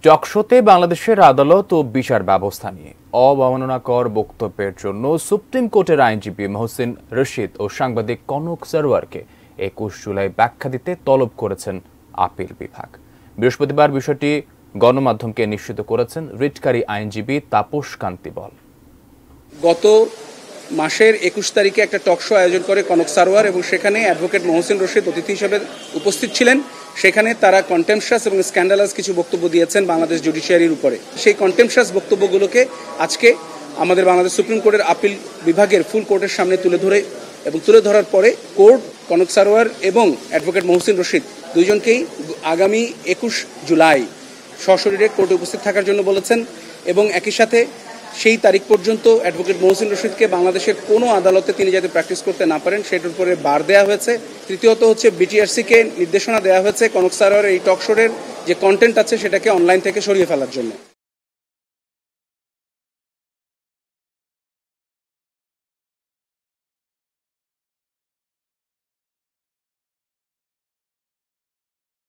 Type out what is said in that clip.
টকশোতে বাংলাদেশের আদালত ও বিচার ব্যবস্থা নিয়ে অবমাননাকর বক্তব্যের জন্য সুপ্রিম কোর্টের আইনজীবী মহসিন রশিদ ও সাংবাদিক কনক সারওয়ারকে 21 জুলাই ব্যাখ্যা দিতে তলব করেছেন আপিল বিভাগ। বৃহস্পতিবার বিষয়টি গণমাধ্যমকে নিশ্চিত করেছেন রিটকারী আইনজীবী তাপস কান্তি বল। গত মাসের 21 তারিখে একটা টক শো আয়োজন করে কনক সারওয়ার এবং সেখানে অ্যাডভোকেট মহসিন রশিদ অতিথি হিসেবে উপস্থিত ছিলেন। সেখানে তারা কন্টেম্পশাস এবং স্ক্যান্ডালাস কিছু বক্তব্য দিয়েছেন বাংলাদেশ জুডিশিয়ারির উপরে। সেই কন্টেম্পশাস বক্তব্যগুলোকে আজকে আমাদের বাংলাদেশ সুপ্রিম কোর্টের আপিল বিভাগের ফুল কোর্টের সামনে তুলে ধরার পরে কোর্ট কনক সারওয়ার এবং অ্যাডভোকেট মহসিন রশিদ দুইজনকেই আগামী 21 জুলাই সশরীরে কোর্টে উপস্থিত থাকার জন্য বলেছেন এবং একই সাথে সেই তারিখ পর্যন্ত অ্যাডভোকেট মহসিন রশিদকে বাংলাদেশের কোনো আদালতে তিনি যাতে প্র্যাকটিস করতে না পারেন সেটার উপরে বার দেওয়া হয়েছে। তৃতীয়ত হচ্ছে বিটিআরসিকে নির্দেশনা দেওয়া হয়েছে কনক সারওয়ারের এই টক শোর যে কন্টেন্ট আছে সেটাকে অনলাইন থেকে সরিয়ে ফেলার জন্য।